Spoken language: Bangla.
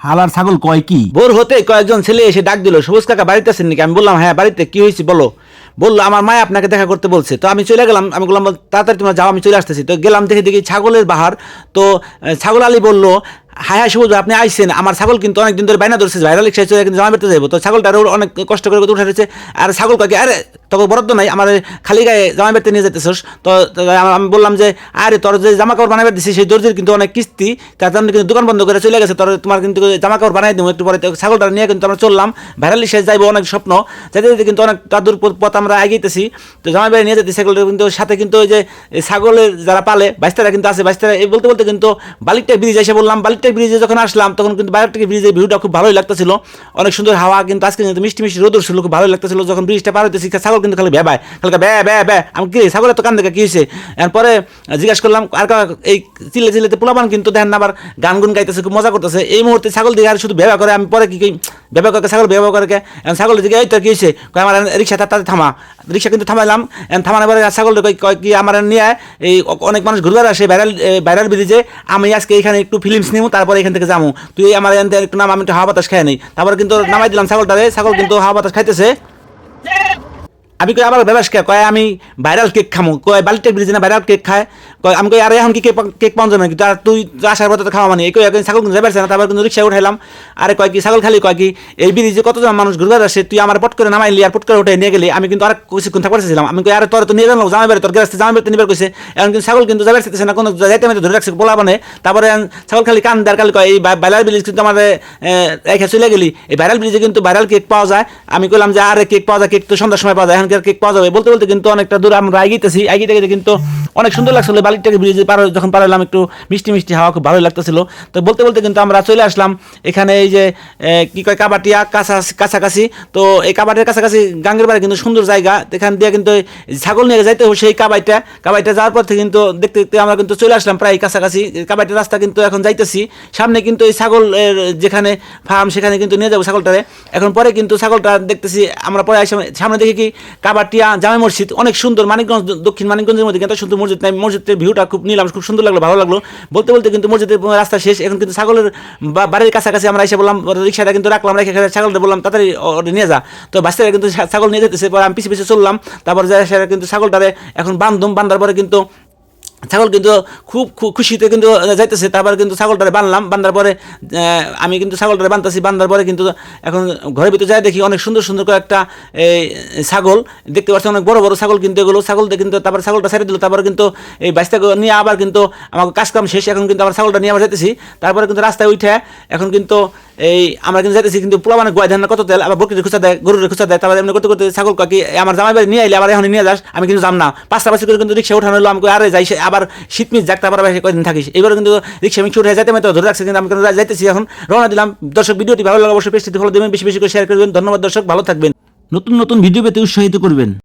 হালার ছাগল কয় কি? ভোর হতে কয়েকজন ছেলে এসে ডাক দিল, সবুজ কাকা বাড়িতে আছেন নাকি? আমি বললাম হ্যাঁ বাড়িতে, কি হয়েছে বলো। বললো আমার মা আপনাকে দেখা করতে বলছে। তো আমি চলে গেলাম, আমি বললাম তাড়াতাড়ি তোমরা যাও, আমি চলে আসতেছি। তো গেলাম, দেখি ছাগলের বাহার। তো ছাগল আলী বললো, হ্যাঁ হ্যাঁ সবুজ আপনি আইসেন, আমার ছাগল কিন্তু অনেকদিন ধরে বাইনা ধরছে, ভাইরাল রিক্সায় চলে কিন্তু জামা বেরতে যাবো। তো ছাগলটারও অনেক কষ্ট করে উঠে রয়েছে। আর ছাগল কাকে আরে তোকে বরাদ্দ নাই, আমার খালি গায়ে জামা বেরতে নিয়ে যেতেছিস। তো আমি বললাম যে আরে তোর যে জামা কাপড় বানাবে দিচ্ছি সেই দর্জির কিন্তু অনেক কিস্তি, তার জন্য কিন্তু দোকান বন্ধ করে চলে গেছে। তোমার কিন্তু জামা কাপড় বানাই দেবো একটু পরে। ছাগলটা নিয়ে কিন্তু আমরা চললাম, ভাইরাল রিক্সায় যাইবো, অনেক স্বপ্ন। যেতে যেতে কিন্তু অনেক দূর পথ আমরা এগিয়েতেছি। তো জামা বেড়ে নিয়ে যেতে ছাগলটা কিন্তু সাথে কিন্তু ওই যে ছাগলের যারা পালে বাইস্তারা কিন্তু আছে, বাইস্তারা এই বলতে বলতে কিন্তু বালিকটা ব্রিজ এসে বললাম। বালিকটা ব্রিজে যখন আসলাম তখন কিন্তু বাইরের থেকে ব্রিজের ভিউটা খুব ভালোই লাগতেছিল, অনেক সুন্দর হাওয়া, কিন্তু আজকে কিন্তু মিষ্টি মিষ্টি রোদ ছিল, খুব ভালোই লাগতেছিল। যখন ব্রিজটা পার হইতেছি ছাগল কিন্তু খালি ভ্যাবায়, খালি ব্যা ব্যা। আমি কি ছাগলের তো কান দেখে কি হয়েছে। এরপরে জিজ্ঞাসা করলাম, আর এই চিল্লাতে পোলাপান কিন্তু দেখেন না আবার গান গুন গাইতেছে, খুব মজা করতেছে। এই মুহূর্তে ছাগল দিকে আর শুধু ব্যবহার করে। আমি পরে কি ব্যবহার করে ছাগল ব্যবহার করে ছাগল দিকে এই তো কি হয়েছে, আমার রিক্সা তাতে থামা। রিক্সা কিন্তু থামাইলাম, থামানোর পরে ছাগল কয় কি আমার নিয়ে এই অনেক মানুষ ঘুরবার আসে ভাইরাল ব্রিজে, আমি আজকে এখানে একটু ফিল্মস নিবো, তারপরে এখান থেকে যাবো, তুই আমার একটু নাম, আমি একটু হাওয়া বাতাস খাই নেই। তারপরে কিন্তু নামাই দিলাম ছাগলটারে, ছাগল কিন্তু হাওয়া বাতাস খাইতেছে। আমি কই আবার ব্যবস কে কয় আমি ভাইরাল কেক খামো, কয় বালিটেক ব্রিজে না ভাইরাল কেক খায়। কয় আমি কই আরে এখন কি কেক পাওয়া যাবে নাকি, তুই আসার পথে তো খাওয়া মানে। এই কই ছাগল কিন্তু যাবে না। তারপর কিন্তু রিক্সায় উঠাইলাম। আরে কয় কি ছাগল খালি কয় কি এই ব্রিজে কতজন মানুষ ঘুরবার আসে, তুই আমার পট করে নামাইলি আর পট করে উঠে নিয়ে গেলি। আমি কিন্তু আর কিছুক্ষণ থাকতে পারছিলাম। আমি কই আরে তোর তো নিয়ে গেলাম জামা বেড়ে, তোর গ্যাসে জামা বেড়ে নিবার কইছে। এখন কিন্তু ছাগল কিন্তু যাবে না, কোনো যাইতে আমি ধরে রাখছে পোলা বানে। তারপরে ছাগল খালি কান দেয়ার খালি কয় এই ভাইরাল ব্রিজ কিন্তু আমার রেখে চলে গেলি, এই ভাইরাল ব্রিজে কিন্তু ভাইরাল কেক পাওয়া যায়। আমি কইলাম যে আরে কেক পাওয়া যায়, কেক তো সন্ধ্যার সময় পাওয়া যায়, এখনকার কেক পাওয়া যাবে। বলতে বলতে কিন্তু অনেকটা দূর আমরা এগিয়েতেছি, এগিয়ে কিন্তু অনেক সুন্দর লাগছিল। বালিকটাকে ব্রিজে যখন পার হলাম একটু মিষ্টি মিষ্টি হাওয়া, খুব ভালো লাগতেছিল। তো বলতে বলতে কিন্তু আমরা চলে আসলাম এখানে এই যে কি কয় কাবাটিয়া কাছাকাছি। তো এই কাবাটিয়ার কাছাকাছি গাঙ্গের বাড়ি কিন্তু সুন্দর জায়গা, এখান দিয়ে কিন্তু ছাগল নিয়ে যাইতে হবে সেই কাবাইটা যাওয়ার পর থেকে কিন্তু দেখতে দেখতে আমরা কিন্তু চলে আসলাম প্রায় কাছাকাছি। কাবাইটার রাস্তা কিন্তু এখন যাইতেছি, সামনে কিন্তু এই ছাগল যেখানে ফার্ম সেখানে কিন্তু নিয়ে যাবো ছাগলটারে। এখন পরে কিন্তু ছাগলটা দেখতেছি আমরা পরে সামনে দেখি কি কাবাটিয়া জামে মসজিদ, অনেক সুন্দর। মানিকগঞ্জ, দক্ষিণ মানিকগঞ্জের মধ্যে কিন্তু সুন্দর মসজিদ নাই, মসজিদের ভিউটা খুব নিলাম, খুব সুন্দর লাগলো, ভালো লাগলো। বলতে বলতে কিন্তু মসজিদের রাস্তা শেষ। এখন কিন্তু ছাগলের বাড়ির কাছাকাছি আমরা এসে বললাম, রিক্সাটা কিন্তু রাখলাম, রেখে ছাগলটা বললাম তাড়াতাড়ি নিয়ে যা। তো বাচ্চারা কিন্তু ছাগল নিয়ে যেতেছে, পরে আমি পিছিয়ে চললাম। তারপরে সেটা কিন্তু ছাগলটারে এখন বান্ধার পরে কিন্তু ছাগল কিন্তু খুব খুশিতে কিন্তু যাইতেছে। তারপরে কিন্তু ছাগলটারে বান্ধার পরে আমি কিন্তু ছাগলটারে বান্ধার পরে কিন্তু এখন ঘরের ভিতরে যাই দেখি অনেক সুন্দর সুন্দর করে একটা ছাগল দেখতে পাচ্ছি, অনেক বড় বড় ছাগল কিন্তু এগুলো। ছাগলটা কিন্তু তারপরে ছাগলটা ছেড়ে দিল। তারপরে কিন্তু এই বাইশটা নিয়ে আবার কিন্তু আমার কাজকাম শেষ, এখন কিন্তু আবার ছাগলটা নিয়ে আবার যাইতেছি। তারপরে কিন্তু রাস্তায় উঠে এখন কিন্তু এই আমরা কিন্তু যাইতেছি, কিন্তু পোলা মানে গোয়া ধান কত তেল, আবার বকরির খুঁচা দেয়, গরুর খুঁচা দেয়। তারপরে এমনি করতে করতে ছাগল কাকি আমার জামাই বাড়ি নিয়ে আইলে আবার এখন নিয়ে যাস, আমি কিন্তু যাম না। 5টা বাজে করে কিন্তু রিক্সা উঠানো হলো। আমি আরে যাই আবার শীতমিত যাক, তারপরে কয়েকদিন থাকিস। এবার কিন্তু রিক্সা মিক্সি উঠে যাইতে তো ধরে রাখছে, কিন্তু আমি কিন্তু যাইতেছি এখন, রওনা দিলাম। দর্শক ভিডিওটি ভালো লাগে অবশ্যই পেজটি ফলো দেবেন, বেশি বেশি করে শেয়ার করবেন। ধন্যবাদ দর্শক, ভালো থাকবেন। নতুন নতুন ভিডিও পেতে উৎসাহিত করবেন।